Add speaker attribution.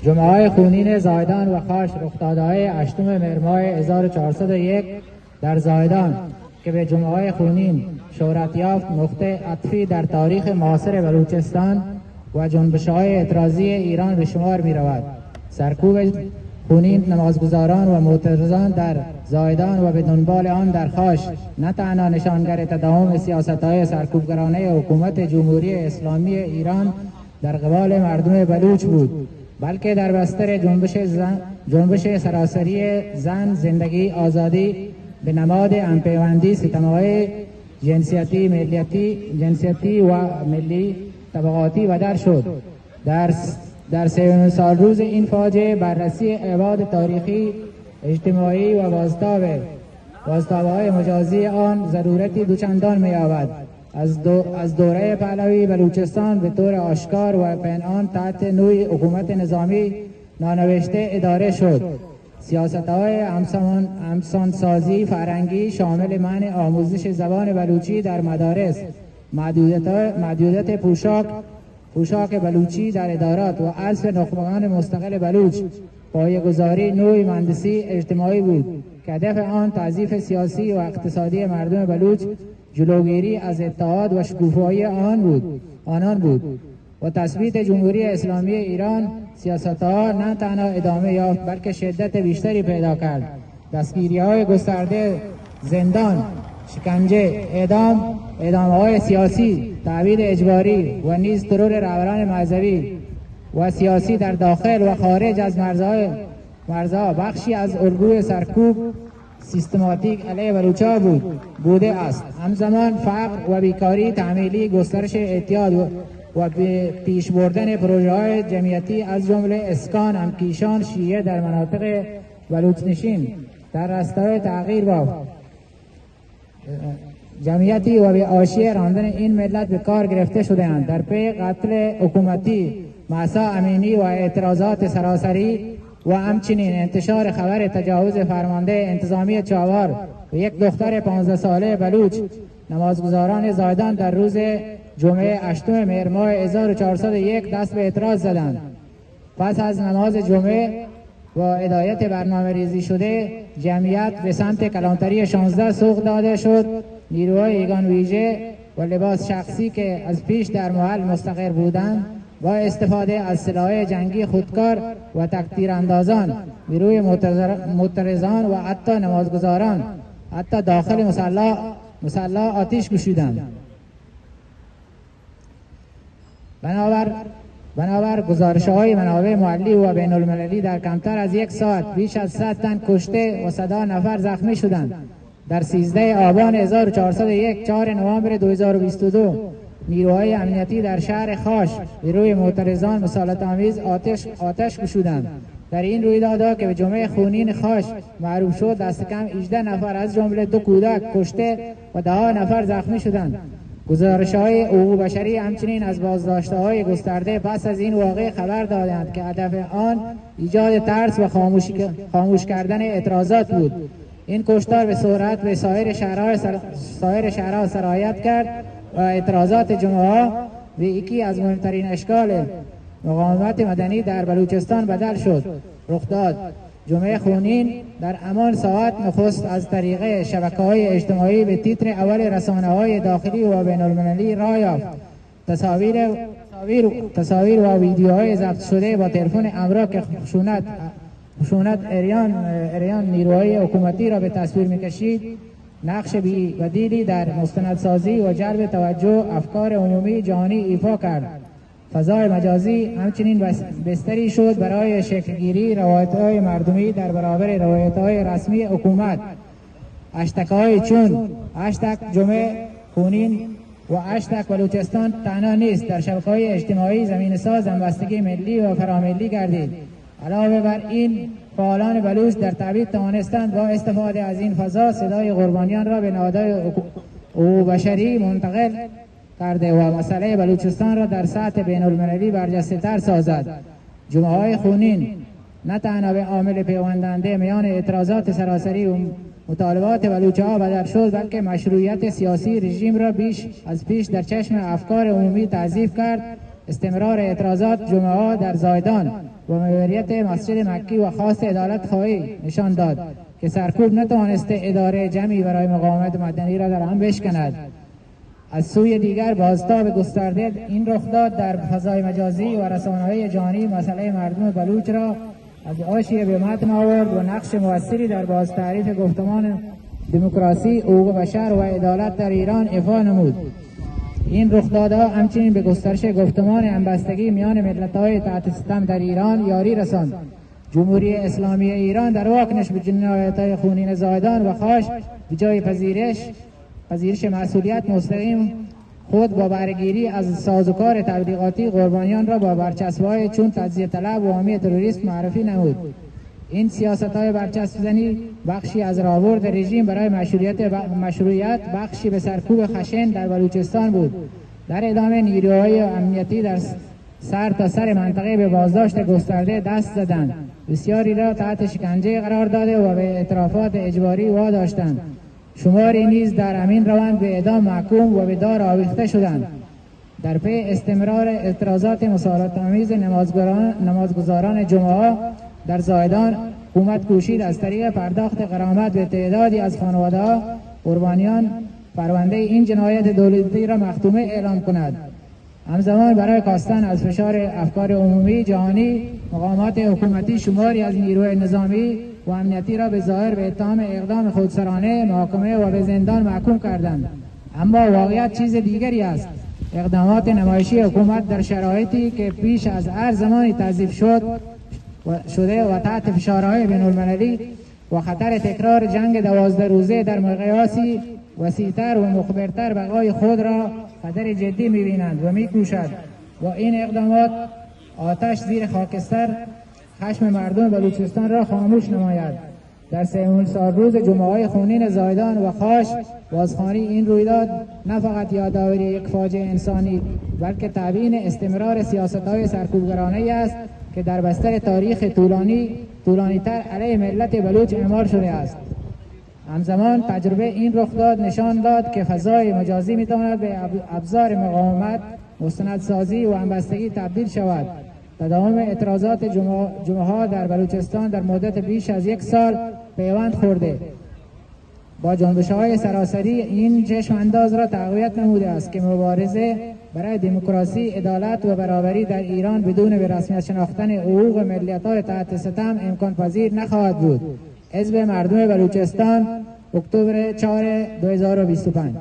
Speaker 1: جمعه‌های خونین زایدان و خاش رخدادهای 8 مهر ماه 1401 در زایدان که به جمعه‌های خونین شهرت یافت نقطه عطفی در تاریخ معاصر بلوچستان و جنبش‌های اعتراضی ایران به شمار می‌رود. سرکوب خونین نمازگزاران و معترضان در زایدان و به دنبال آن در خاش نه تنها نشانگر تداوم سیاست‌های سرکوبگرانه حکومت جمهوری اسلامی ایران در قبال مردم بلوچ بود، بلکه در بستر جنبش سراسری زن، زندگی، آزادی به نماد همپیوندی ستم‌های جنسیتی و ملی طبقاتی بدل شد. در 3 سال روز این فاجعه بررسی ابعاد تاریخی، اجتماعی و بازتاب‌های مجازی آن ضرورتی دوچندان می‌یابد. از دوره پهلوی بلوچستان به طور آشکار و پنهان تحت نوعی حکومت نظامی نانوشته اداره شد. سیاست‌های همسانسازی فرهنگی شامل منع آموزش زبان بلوچی در مدارس، محدودیت پوشاک بلوچی در ادارات و حذف نخبگان مستقل بلوچ، پایه‌گذاری نوعی مهندسی اجتماعی بود که هدف آن تضعیف سیاسی و اقتصادی مردم بلوچ، جلوگیری از اتحاد و شکوفایی آنان بود و تثبیت جمهوری اسلامی ایران. سیاست‌ها نه تنها ادامه یافت بلکه شدت بیشتری پیدا کرد. دستگیری‌های گسترده، زندان، شکنجه، اعدام‌های سیاسی، تعبید اجباری و نیز ترور رهبران مذهبی و سیاسی در داخل و خارج از مرزها بخشی از الگوی سرکوب سیستماتیک علیه بلوچ‌ها بوده است. همزمان فقر و بیکاری، تحمیلی، گسترش اعتیاد و پیش بردن پروژه‌های جمعیتی از جمله اسکان همکیشان شیعه در مناطق بلوچ‌نشین در راستای تغییر یافت. جمعیتی و به حاشیه راندن این ملت به کار گرفته شده‌اند. در پی قتل حکومتی مهسا امینی و اعتراضات سراسری و همچنین انتشار خبر تجاوز فرمانده انتظامی چاوار و یک دختر 15 ساله بلوچ، نمازگزاران زایدان در روز جمعه 8 مهر ماه 1401 دست به اعتراض زدند. پس از نماز جمعه و هدایت برنامه ریزی شده، جمعیت به سمت کلانتری 16 سوق داده شد. نیروهای یگان ویژه و لباس شخصی که از پیش در محل مستقر بودند با استفاده از سلاح جنگی خودکار و تکتیراندازان به روی معترضان و حتی نمازگزاران حتی داخل مصلی آتش کشیدند. بنابر گزارش‌های منابع محلی و بین المللی در کمتر از 1 ساعت بیش از 100 تن کشته و 100 نفر زخمی شدند. در 13 آبان 1401 4 نوامبر 2022 نیروهای امنیتی در شهر خاش به روی معترضان مسالمت‌آمیز آتش گشودند. در این رویدادها که به جمعه خونین خاش معروف شد، دست کم 18 نفر از جمله 2 کودک کشته و 10 نفر زخمی شدند. گزارش‌های حقوق بشری همچنین از بازداشت‌های گسترده پس از این واقعه خبر دادند که هدف آن ایجاد ترس و خاموش کردن اعتراضات بود. این کشتار به سرعت به سایر شهرها سرایت کرد و اعتراضات جمعه‌ها به یکی از مهمترین اشکال مقاومت مدنی در بلوچستان بدل شد. رخ داد جمعه خونین در همان ساعت نخست از طریق شبکه‌های اجتماعی به تیتر اول رسانه‌های داخلی و بین المللی راه یافت. تصاویر و ویدیوهای ضبط شده با تلفن همراه که خشونت اریان نیروهای حکومتی را به تصویر می‌کشید، نقش بی‌بدیلی در مستندسازی و جلب توجه افکار عمومی جهانی ایفا کرد. فضای مجازی همچنین بستری شد برای شکلگیری روایت‌های مردمی در برابر روایت‌های رسمی حکومت. هشتگ‌های چون هشتگ جمعه خونین و هشتگ بلوچستان تنها نیست، در شبکه‌های اجتماعی زمینه‌ساز همبستگی ملی و فراملی گردید. علاوه بر این، فعالان بلوچ در تبعید توانستند با استفاده از این فضا صدای قربانیان را به نهادهای حقوق بشری منتقل کرده و مسئله بلوچستان را در سطح بین المللی برجسته‌تر سازد. جمعه‌های خونین نه تنها به عامل پیوندنده میان اعتراضات سراسری و مطالبات بلوچ‌ها بدل شد، بلکه مشروعیت سیاسی رژیم را بیش از پیش در چشم افکار عمومی تضعیف کرد استمرار اعتراضات جمعه در زایدان و مدیریت مسجد مکی و خواست عدالت خواهی نشان داد که سرکوب نتوانسته اداره جمعی برای مقاومت مدنی را در هم بشکند. از سوی دیگر بازتاب گسترده این رخداد در فضای مجازی و رسانه‌های جهانی مسئله مردم بلوچ را از حاشیه به متن آورد و نقش موثری در بازتعریف گفتمان دموکراسی، حقوق بشر و عدالت در ایران ایفا نمود. این رخدادها همچنین به گسترش گفتمان همبستگی میان ملت‌های تحت ستم در ایران یاری رساند. جمهوری اسلامی ایران در واکنش به جنایت‌های خونین زایدان و خاش به جای پذیرش مسئولیت مستقیم خود با برگیری از سازوکار تبلیغاتی قربانیان را با برچسب‌های چون تجزیه طلب و حامی تروریسم معرفی نمود. این سیاست‌های برچسب زنی بخشی از راهبرد رژیم برای مشروعیت بخشی به سرکوب خشن در بلوچستان بود. در ادامه نیروهای امنیتی در سر تا سر منطقه به بازداشت گسترده دست زدند. بسیاری را تحت شکنجه قرار داده و به اعترافات اجباری واداشتند. شماری نیز در همین روند به اعدام محکوم و به دار آویخته شدند. در پی استمرار اعتراضات مسالمت‌آمیز نمازگزاران جمعه در زایدان، حکومت کوشید از طریق پرداخت غرامت به تعدادی از خانواده‌ها قربانیان پرونده این جنایت دولتی را مختومه اعلام کند. همزمان برای کاستن از فشار افکار عمومی جهانی، مقامات حکومتی شماری از نیروهای نظامی و امنیتی را به ظاهر به اتهام اقدام خودسرانه محاکمه و به زندان محکوم کردند. اما واقعیت چیز دیگری است. اقدامات نمایشی حکومت در شرایطی که پیش از هر زمانی تضعیف شده و تحت فشارهای بین‌المللی و خطر تکرار جنگ 12 روزه در مقیاسی وسیع‌تر و مخبرتر بقای خود را خطر جدی می‌بینند و می‌کوشد و این اقدامات آتش زیر خاکستر خشم مردم بلوچستان را خاموش نماید. در سومین سالروز جمعه‌های خونین زایدان و خاش بازخوانی این رویداد نه فقط یادآوری یک فاجعه انسانی بلکه تبیین استمرار سیاست‌های سرکوبگرانه‌ای است که در بستر تاریخ طولانی‌تر علیه ملت بلوچ اعمال شده است. همزمان تجربه این رخداد نشان داد که فضای مجازی می‌تواند به ابزار مقاومت، مستندسازی و همبستگی تبدیل شود. تداوم اعتراضات جمعه‌ها در بلوچستان در مدت بیش از 1 سال پیوند خورده با جنبش‌های سراسری این چشم انداز را تقویت نموده است که مبارزه برای دموکراسی، عدالت و برابری در ایران بدون به رسمیت شناختن حقوق ملیت‌های تحت ستم امکان پذیر نخواهد بود. حزب مردم بلوچستان، اکتبر 4 2025.